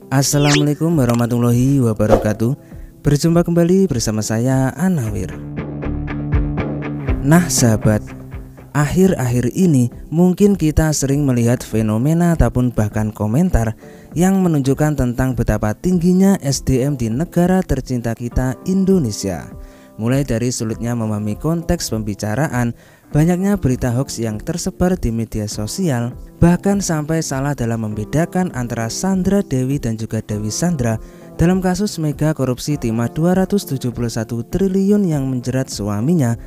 Assalamualaikum warahmatullahi wabarakatuh. Berjumpa kembali bersama saya Anawir. Nah sahabat, akhir-akhir ini mungkin kita sering melihat fenomena ataupun bahkan komentar yang menunjukkan tentang betapa tingginya SDM di negara tercinta kita, Indonesia. Mulai dari sulitnya memahami konteks pembicaraan, banyaknya berita hoax yang tersebar di media sosial, bahkan sampai salah dalam membedakan antara Sandra Dewi dan juga Dewi Sandra dalam kasus mega korupsi timah 271 triliun yang menjerat suaminya.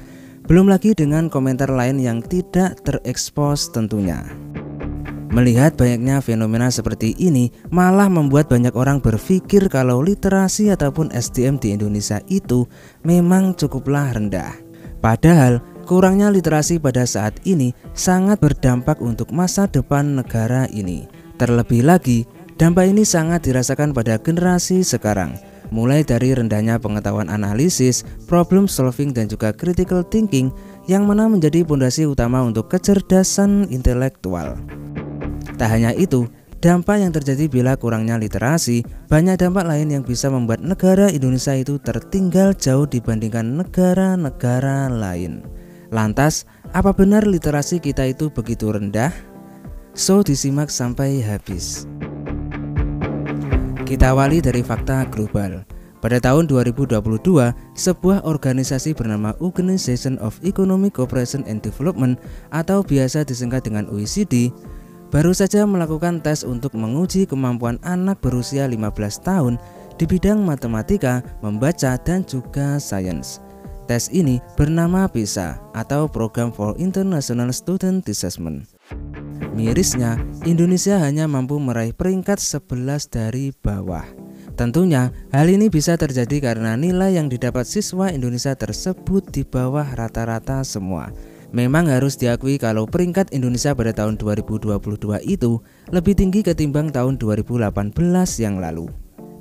Belum lagi dengan komentar lain yang tidak terekspos tentunya. Melihat banyaknya fenomena seperti ini malah membuat banyak orang berpikir kalau literasi ataupun SDM di Indonesia itu memang cukuplah rendah. Padahal kurangnya literasi pada saat ini sangat berdampak untuk masa depan negara ini. Terlebih lagi, dampak ini sangat dirasakan pada generasi sekarang. Mulai dari rendahnya pengetahuan analisis, problem solving dan juga critical thinking yang mana menjadi pondasi utama untuk kecerdasan intelektual. Tak hanya itu, dampak yang terjadi bila kurangnya literasi, banyak dampak lain yang bisa membuat negara Indonesia itu tertinggal jauh dibandingkan negara-negara lain. Lantas, apa benar literasi kita itu begitu rendah? So, disimak sampai habis. Kita awali dari fakta global. Pada tahun 2022, sebuah organisasi bernama Organization of Economic Cooperation and Development atau biasa disingkat dengan OECD, baru saja melakukan tes untuk menguji kemampuan anak berusia 15 tahun di bidang matematika, membaca, dan juga sains. Tes ini bernama PISA atau Program for International Student Assessment. Mirisnya, Indonesia hanya mampu meraih peringkat 11 dari bawah. Tentunya, hal ini bisa terjadi karena nilai yang didapat siswa Indonesia tersebut di bawah rata-rata semua. Memang harus diakui kalau peringkat Indonesia pada tahun 2022 itu lebih tinggi ketimbang tahun 2018 yang lalu.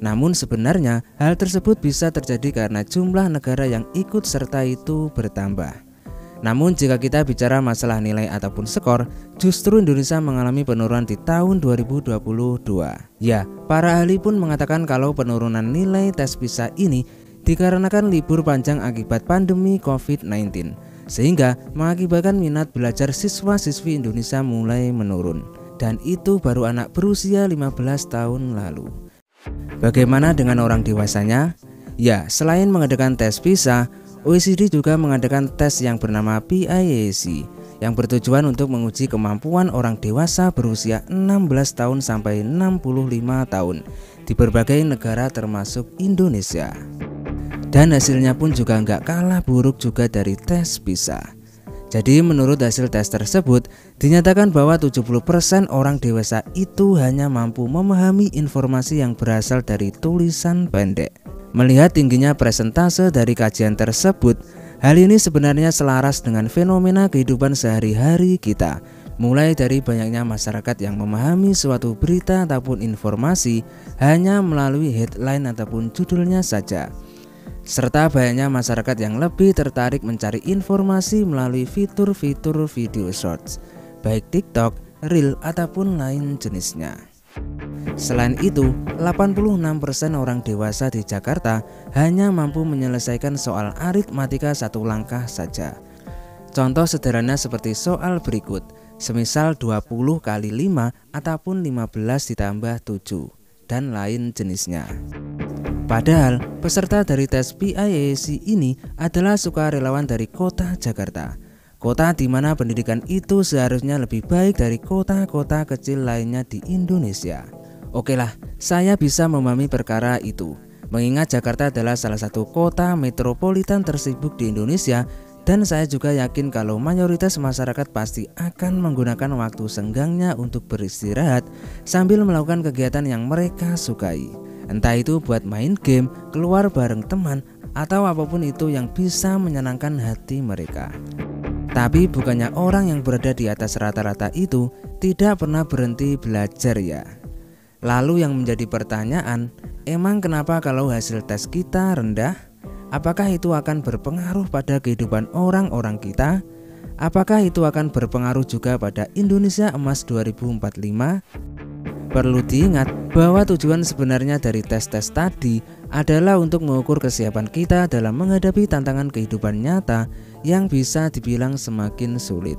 Namun sebenarnya hal tersebut bisa terjadi karena jumlah negara yang ikut serta itu bertambah. Namun jika kita bicara masalah nilai ataupun skor, justru Indonesia mengalami penurunan di tahun 2022. Ya, para ahli pun mengatakan kalau penurunan nilai tes PISA ini dikarenakan libur panjang akibat pandemi COVID-19. Sehingga mengakibatkan minat belajar siswa-siswi Indonesia mulai menurun. Dan itu baru anak berusia 15 tahun lalu. Bagaimana dengan orang dewasanya? Ya, selain mengadakan tes PISA, OECD juga mengadakan tes yang bernama PIAAC yang bertujuan untuk menguji kemampuan orang dewasa berusia 16 tahun sampai 65 tahun di berbagai negara termasuk Indonesia. Dan hasilnya pun juga nggak kalah buruk juga dari tes PISA. Jadi menurut hasil tes tersebut dinyatakan bahwa 70% orang dewasa itu hanya mampu memahami informasi yang berasal dari tulisan pendek. Melihat tingginya persentase dari kajian tersebut, hal ini sebenarnya selaras dengan fenomena kehidupan sehari-hari kita. Mulai dari banyaknya masyarakat yang memahami suatu berita ataupun informasi hanya melalui headline ataupun judulnya saja. Serta banyaknya masyarakat yang lebih tertarik mencari informasi melalui fitur-fitur video shorts, baik TikTok, Reel, ataupun lain jenisnya. Selain itu, 86% orang dewasa di Jakarta hanya mampu menyelesaikan soal aritmatika satu langkah saja. Contoh sederhana seperti soal berikut, semisal 20 kali 5 ataupun 15 ditambah 7, dan lain jenisnya. Padahal peserta dari tes PIAAC ini adalah sukarelawan dari kota Jakarta, kota di mana pendidikan itu seharusnya lebih baik dari kota-kota kecil lainnya di Indonesia. Oke lah, saya bisa memahami perkara itu, mengingat Jakarta adalah salah satu kota metropolitan tersibuk di Indonesia. Dan saya juga yakin kalau mayoritas masyarakat pasti akan menggunakan waktu senggangnya untuk beristirahat sambil melakukan kegiatan yang mereka sukai. Entah itu buat main game, keluar bareng teman, atau apapun itu yang bisa menyenangkan hati mereka. Tapi bukannya orang yang berada di atas rata-rata itu tidak pernah berhenti belajar ya. Lalu yang menjadi pertanyaan, emang kenapa kalau hasil tes kita rendah? Apakah itu akan berpengaruh pada kehidupan orang-orang kita? Apakah itu akan berpengaruh juga pada Indonesia Emas 2045? perlu diingat bahwa tujuan sebenarnya dari tes-tes tadi adalah untuk mengukur kesiapan kita dalam menghadapi tantangan kehidupan nyata yang bisa dibilang semakin sulit.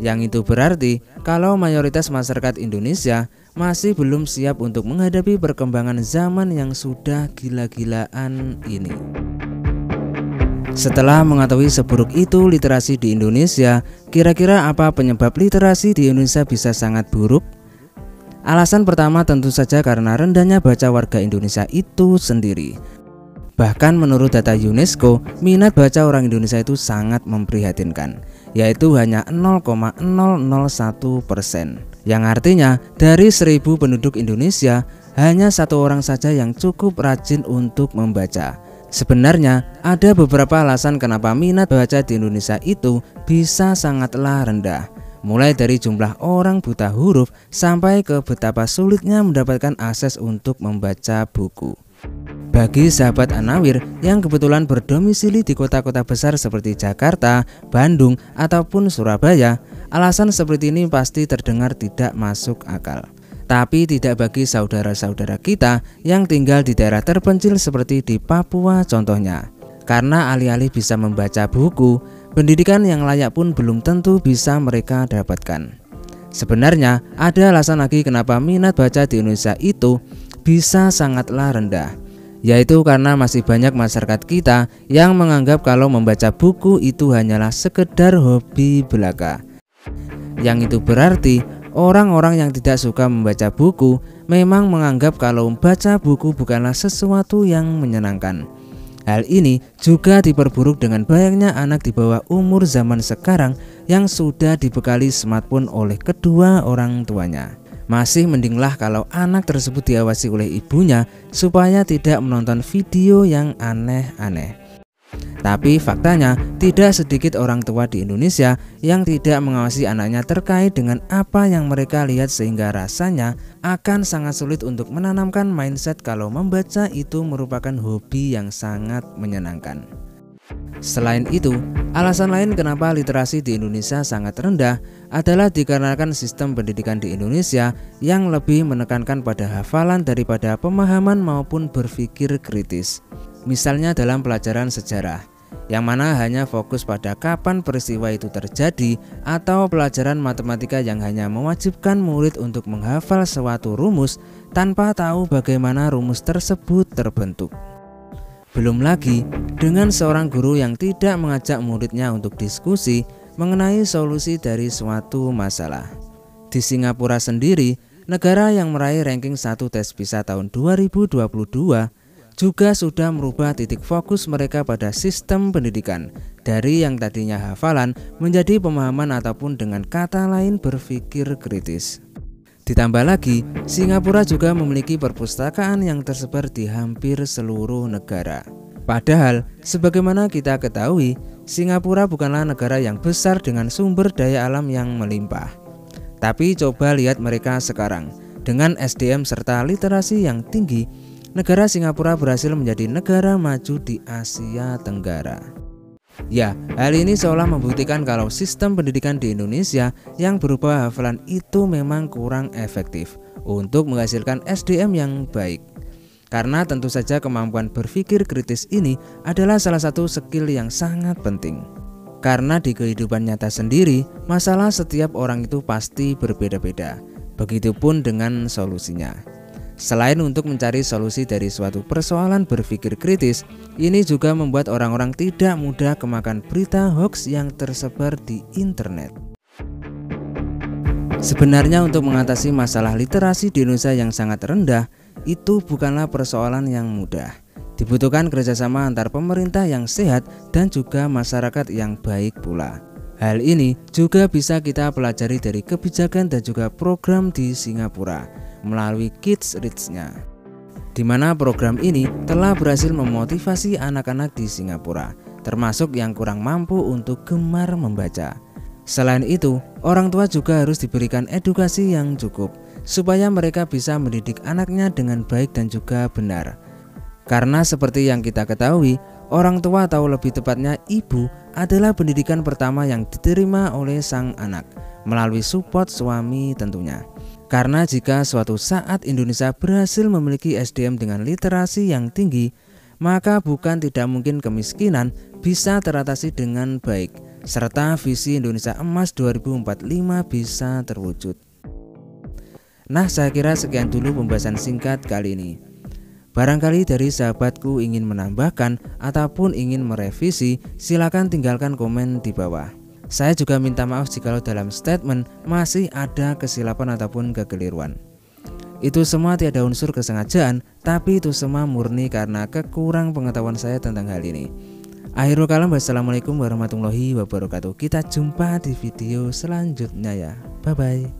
Yang itu berarti kalau mayoritas masyarakat Indonesia masih belum siap untuk menghadapi perkembangan zaman yang sudah gila-gilaan ini. Setelah mengetahui seburuk itu literasi di Indonesia, kira-kira apa penyebab literasi di Indonesia bisa sangat buruk? Alasan pertama tentu saja karena rendahnya baca warga Indonesia itu sendiri. Bahkan menurut data UNESCO, minat baca orang Indonesia itu sangat memprihatinkan, yaitu hanya 0,001%. Yang artinya dari 1000 penduduk Indonesia, hanya 1 orang saja yang cukup rajin untuk membaca. Sebenarnya ada beberapa alasan kenapa minat baca di Indonesia itu bisa sangatlah rendah. Mulai dari jumlah orang buta huruf sampai ke betapa sulitnya mendapatkan akses untuk membaca buku. Bagi sahabat Anawir yang kebetulan berdomisili di kota-kota besar seperti Jakarta, Bandung, ataupun Surabaya, alasan seperti ini pasti terdengar tidak masuk akal. Tapi tidak bagi saudara-saudara kita yang tinggal di daerah terpencil seperti di Papua contohnya. Karena alih-alih bisa membaca buku, pendidikan yang layak pun belum tentu bisa mereka dapatkan. Sebenarnya ada alasan lagi kenapa minat baca di Indonesia itu bisa sangatlah rendah, yaitu karena masih banyak masyarakat kita yang menganggap kalau membaca buku itu hanyalah sekedar hobi belaka. Yang itu berarti orang-orang yang tidak suka membaca buku memang menganggap kalau membaca buku bukanlah sesuatu yang menyenangkan. Hal ini juga diperburuk dengan banyaknya anak di bawah umur zaman sekarang yang sudah dibekali smartphone oleh kedua orang tuanya. Masih mendinglah kalau anak tersebut diawasi oleh ibunya supaya tidak menonton video yang aneh-aneh. Tapi faktanya tidak sedikit orang tua di Indonesia yang tidak mengawasi anaknya terkait dengan apa yang mereka lihat, sehingga rasanya akan sangat sulit untuk menanamkan mindset kalau membaca itu merupakan hobi yang sangat menyenangkan. Selain itu, alasan lain kenapa literasi di Indonesia sangat rendah adalah dikarenakan sistem pendidikan di Indonesia yang lebih menekankan pada hafalan daripada pemahaman maupun berpikir kritis. Misalnya dalam pelajaran sejarah, yang mana hanya fokus pada kapan peristiwa itu terjadi, atau pelajaran matematika yang hanya mewajibkan murid untuk menghafal suatu rumus tanpa tahu bagaimana rumus tersebut terbentuk. Belum lagi dengan seorang guru yang tidak mengajak muridnya untuk diskusi mengenai solusi dari suatu masalah. Di Singapura sendiri, negara yang meraih ranking 1 tes PISA tahun 2022, juga sudah merubah titik fokus mereka pada sistem pendidikan dari yang tadinya hafalan menjadi pemahaman ataupun dengan kata lain berpikir kritis. Ditambah lagi, Singapura juga memiliki perpustakaan yang tersebar di hampir seluruh negara. Padahal, sebagaimana kita ketahui, Singapura bukanlah negara yang besar dengan sumber daya alam yang melimpah. Tapi coba lihat mereka sekarang, dengan SDM serta literasi yang tinggi, negara Singapura berhasil menjadi negara maju di Asia Tenggara. Ya, hal ini seolah membuktikan kalau sistem pendidikan di Indonesia yang berupa hafalan itu memang kurang efektif untuk menghasilkan SDM yang baik. Karena tentu saja kemampuan berpikir kritis ini adalah salah satu skill yang sangat penting. Karena di kehidupan nyata sendiri, masalah setiap orang itu pasti berbeda-beda. Begitupun dengan solusinya. Selain untuk mencari solusi dari suatu persoalan berpikir kritis, ini juga membuat orang-orang tidak mudah kemakan berita hoax yang tersebar di internet. Sebenarnya untuk mengatasi masalah literasi di Indonesia yang sangat rendah, itu bukanlah persoalan yang mudah. Dibutuhkan kerjasama antar pemerintah yang sehat dan juga masyarakat yang baik pula. Hal ini juga bisa kita pelajari dari kebijakan dan juga program di Singapura melalui Kids Reach-nya, di mana program ini telah berhasil memotivasi anak-anak di Singapura, termasuk yang kurang mampu untuk gemar membaca. Selain itu, orang tua juga harus diberikan edukasi yang cukup, supaya mereka bisa mendidik anaknya dengan baik dan juga benar. Karena seperti yang kita ketahui, orang tua atau lebih tepatnya ibu adalah pendidikan pertama yang diterima oleh sang anak, melalui support suami tentunya. Karena jika suatu saat Indonesia berhasil memiliki SDM dengan literasi yang tinggi, maka bukan tidak mungkin kemiskinan bisa teratasi dengan baik, serta visi Indonesia Emas 2045 bisa terwujud. Nah, saya kira sekian dulu pembahasan singkat kali ini. Barangkali dari sahabatku ingin menambahkan ataupun ingin merevisi, silakan tinggalkan komen di bawah. Saya juga minta maaf jika dalam statement masih ada kesilapan ataupun kekeliruan. Itu semua tiada unsur kesengajaan, tapi itu semua murni karena kekurang pengetahuan saya tentang hal ini. Akhirul kalam, wassalamualaikum warahmatullahi wabarakatuh. Kita jumpa di video selanjutnya ya. Bye bye.